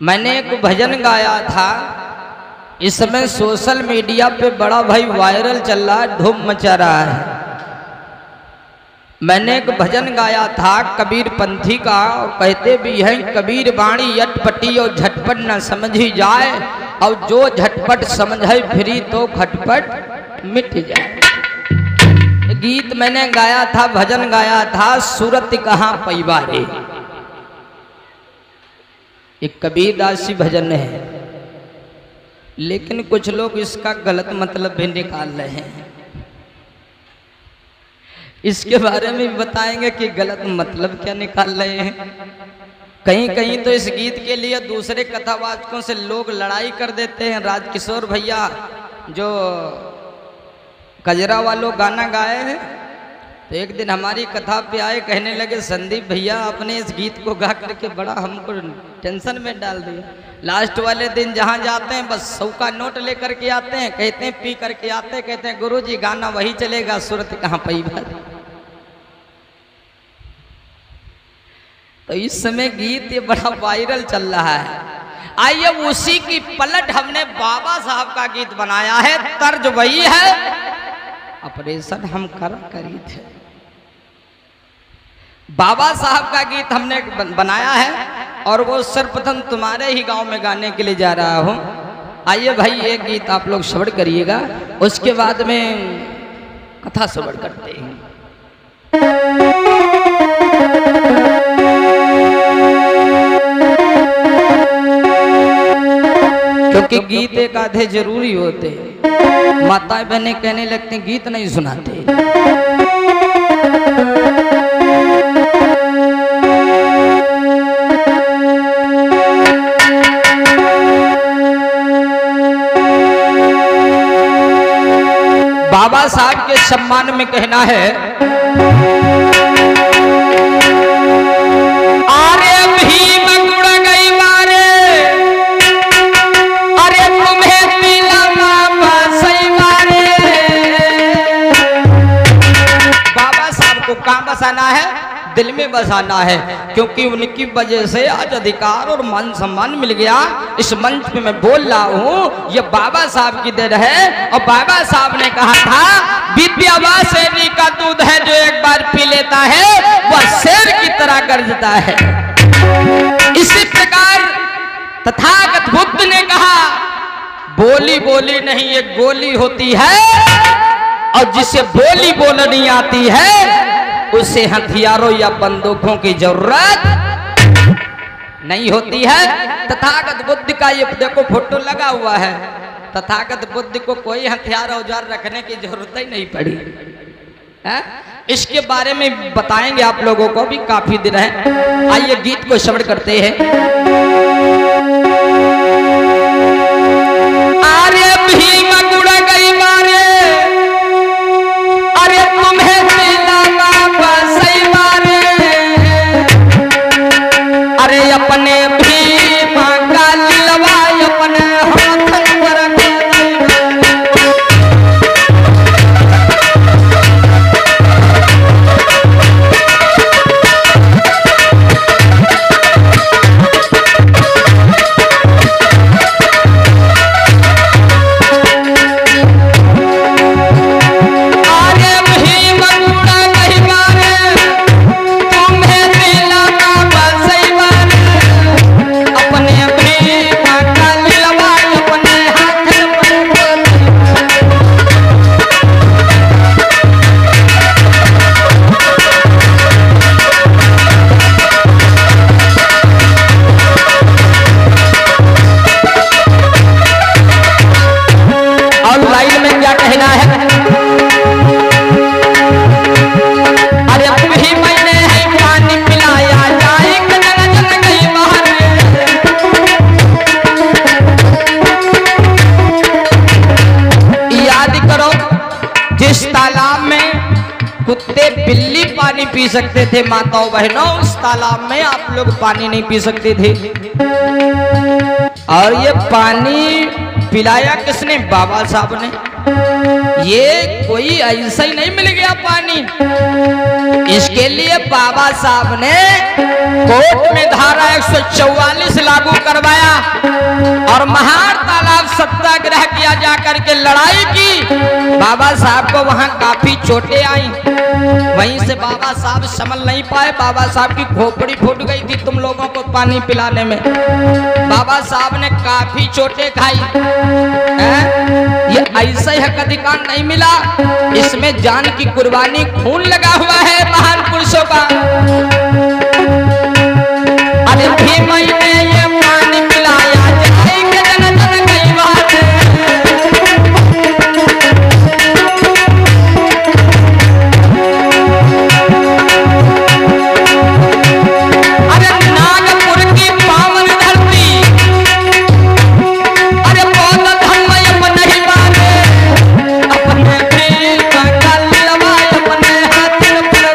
मैंने एक भजन गाया था, इस समय सोशल मीडिया पे बड़ा भाई वायरल चल रहा है, धूम मचा रहा है। मैंने एक भजन गाया था कबीर पंथी का, और कहते भी हैं कबीर बाणी अटपटी और झटपट न समझी जाए, और जो झटपट समझे फिरी तो खटपट मिट जाए। गीत मैंने गाया था, भजन गाया था, सूरत कहाँ पैबारे। एक कबीरदासी भजन है, लेकिन कुछ लोग इसका गलत मतलब भी निकाल रहे हैं। इसके बारे में बताएंगे कि गलत मतलब क्या निकाल रहे हैं। कहीं कहीं तो इस गीत के लिए दूसरे कथावाचकों से लोग लड़ाई कर देते हैं। राजकिशोर भैया जो कजरा वालों गाना गाए हैं, तो एक दिन हमारी कथा पे आए, कहने लगे संदीप भैया आपने इस गीत को गा करके बड़ा हमको टेंशन में डाल दिया। लास्ट वाले दिन जहाँ जाते हैं बस 100 का नोट लेकर के आते हैं, कहते हैं पी करके आते हैं, कहते हैं गुरुजी गाना वही चलेगा, सूरत कहाँ पैबारे। तो इस समय गीत ये बड़ा वायरल चल रहा है। आइए उसी की पलट हमने बाबा साहब का गीत बनाया है, तर्ज वही है, ऑपरेशन हम करी थे। बाबा साहब का गीत हमने बनाया है, और वो सर्वप्रथम तुम्हारे ही गांव में गाने के लिए जा रहा हूं। आइए भाई एक गीत आप लोग श्रवण करिएगा, उसके बाद में कथा श्रवण करते हैं। क्योंकि गीत एक आधे जरूरी होते हैं। माताएं बहनें कहने लगते हैं गीत नहीं सुनाते। बाबा साहब के सम्मान में कहना है, अरे भीम गुड़ गई मारे, अरे तुम्हें पीला बाबा सही मारे। बाबा साहब को कहाँ बसाना है? दिल में बसाना है, क्योंकि उनकी वजह से आज अधिकार और मान सम्मान मिल गया। इस मंच पे मैं बोल रहा हूँ, ये बाबा साहब की देन है। और बाबा साहब ने कहा था विद्या शेरनी का दूध है, जो एक बार पी लेता है वह शेर की तरह गरजता है। इसी प्रकार तथागत बुद्ध ने कहा बोली बोली नहीं ये गोली होती है, और जिसे बोली बोलनी आती है उसे हथियारों या बंदूकों की जरूरत नहीं होती है। तथागत बुद्ध का ये देखो फोटो लगा हुआ है, तथागत बुद्ध को कोई हथियार औजार रखने की जरूरत ही नहीं पड़ी है। इसके बारे में बताएंगे आप लोगों को भी, काफी दिन है। आइए गीत को श्रवण करते हैं। अरे भीम गुड़ गई मारे, अरे तुम्हें पीला बाबा सही मारे, अरे अपने भीम का दिलवा अपने हाथ पर बिल्ली पानी पी सकते थे माताओं बहनों, उस तालाब में आप लोग पानी नहीं पी सकते थे। और ये पानी पिलाया किसने? बाबा साहब ने। ये कोई ऐसा ही नहीं मिल गया पानी। इसके लिए बाबा साहब ने कोर्ट में धारा 144 लागू करवाया और महार तालाब सत्याग्रह किया, जाकर के लड़ाई की। बाबा साहब को वहां काफी चोटें आई, वहीं से बाबा साहब संभल नहीं पाए। बाबा साहब की खोपड़ी फूट गई थी तुम लोगों को पानी पिलाने में। बाबा साहब ने काफी चोटें खाई। ये ऐसा ही हक अधिकार नहीं मिला, इसमें जान की कुर्बानी, खून लगा हुआ है महान पुरुषों का। अरे भीम ने ये पानी पिलाया, जाएंगे जन जन कई बात। अरे नागपुर की पावन धरती, अरे बौद्ध धर्म अपने ही माने, अपने भीम का लवा अपने हाथ पर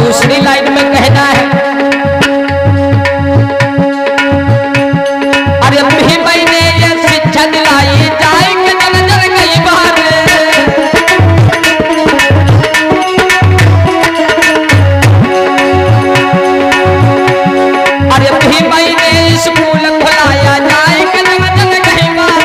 दूसरी लाइन में कहना है, अरे भीम ने ये शिक्षा दिलाई, जाएंगे जन जन कई बार। अरे भीम ने स्कूल खुलाया, जाएंगे जन जन कई बार।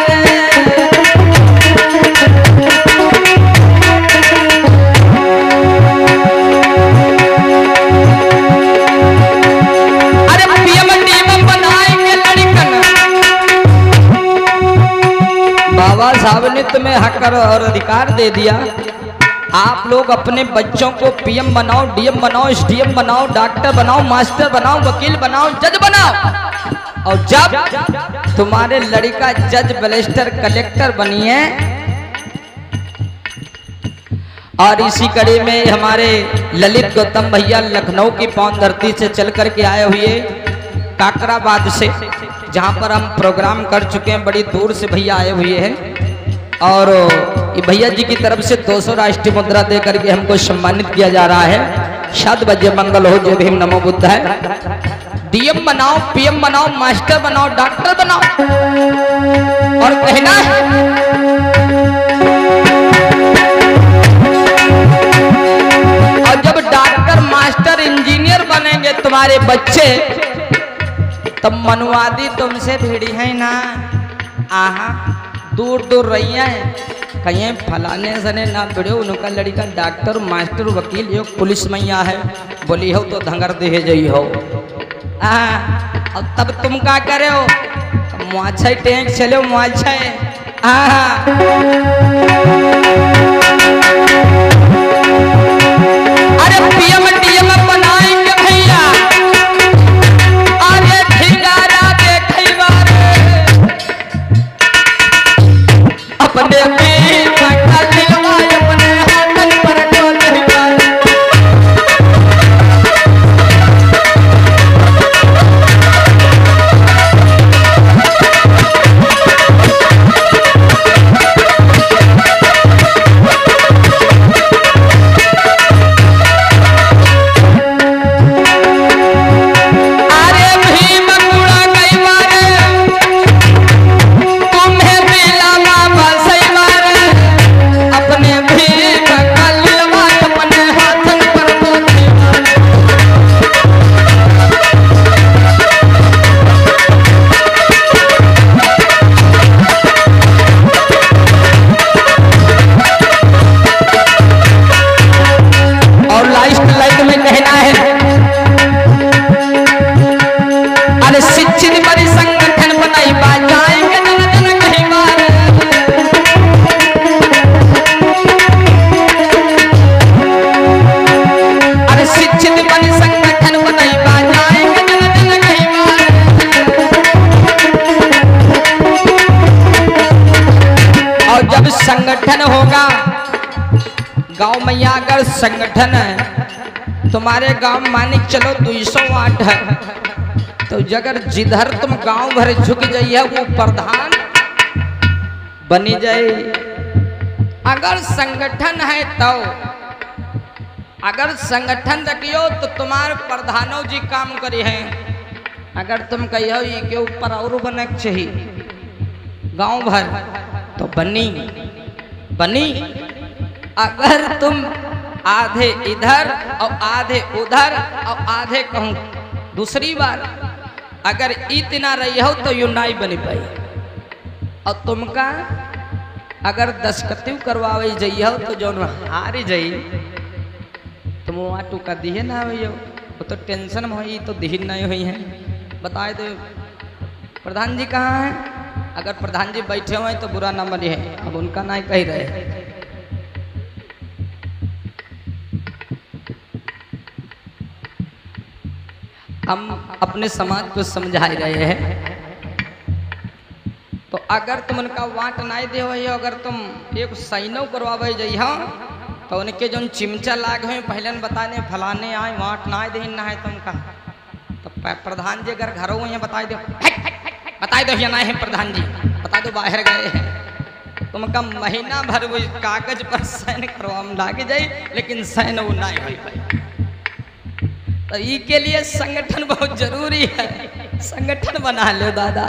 बाबा साहब ने तुम्हें हक और अधिकार दे दिया। आप लोग अपने बच्चों को पीएम बनाओ, डीएम बनाओ, एसडीएम बनाओ, डॉक्टर बनाओ, मास्टर बनाओ, वकील बनाओ, जज बनाओ। और जब तुम्हारे लड़का जज, बैरिस्टर, कलेक्टर बनिए। और इसी कड़ी में हमारे ललित गौतम भैया लखनऊ की पावन धरती से चल करके आए हुए, काकराबाद से, जहां पर हम प्रोग्राम कर चुके हैं। बड़ी दूर से भैया आए हुए हैं और ये भैया जी की तरफ से 200 राष्ट्रीय मुद्रा दे करके हमको सम्मानित किया जा रहा है। शाद बजे मंगल हो, जय भीम, नमो बुद्धाय। डीएम बनाओ, पीएम बनाओ, मास्टर बनाओ, डॉक्टर बनाओ। और कहना है, और जब डॉक्टर, मास्टर, इंजीनियर बनेंगे तुम्हारे बच्चे, तब मनुवादी तुमसे भिड़ी है ना। आहा, दूर दूर रही है, कहीं फलाने सने ना भिड़ो। उनका लड़का डॉक्टर, मास्टर, वकील, यो पुलिस मैया है, बोली हो तो धंगर दे जई हो। अब तब तुम क्या करे हो? मुआछा टैंक चलो, मुआछा। अरे पीएम डीएम बनाएंगे भैया, अरे ठिकाना देखे बारे, अपने पीर का दिलवा अपने हाथन पर डोले बारे। अगर संगठन है तुम्हारे गांव मानिक चलो 208 है, तो अगर जिधर तुम गांव भर झुक जाइए वो प्रधान बनी जाए। अगर संगठन है तो अगर संगठन रखियो तो तुम्हारे प्रधानों जी काम करी हैं। अगर तुम कहियो के ऊपर और बने चाहिए गांव भर तो बनी बनी। अगर तुम आधे इधर और आधे उधर और आधे कहूं दूसरी बार अगर इतना रही हो तो यू नहीं बनी पाई। और तुमका अगर दस्खती करवावे जाइए तो जो हारी जाई तुम वहाँ टूका दिए ना भैया, वो तो टेंशन में हुई तो दिही नहीं हुई है। बताए दो प्रधान जी कहाँ हैं? अगर प्रधान जी बैठे हुए तो बुरा न मनिए, अब उनका नहीं कह रहे। हम अपने समाज को समझा रहे हैं। तो अगर तुम उनका वाट नहीं दे हो, अगर तुम एक सैनो करवावे जाइए तो उनके जो चिमचा लाग हुए पहले बताने फलाने आए वाट ना दे ना है तुमका। तो प्रधान जी अगर घरों में बता दो ये ना है प्रधान जी, बता दो बाहर गए हैं, तुमका महीना भर वो कागज पर साइन करवा लागे जाए लेकिन साइन वो नहीं हो पाए। तो ई के लिए संगठन बहुत जरूरी है, संगठन बना लो दादा।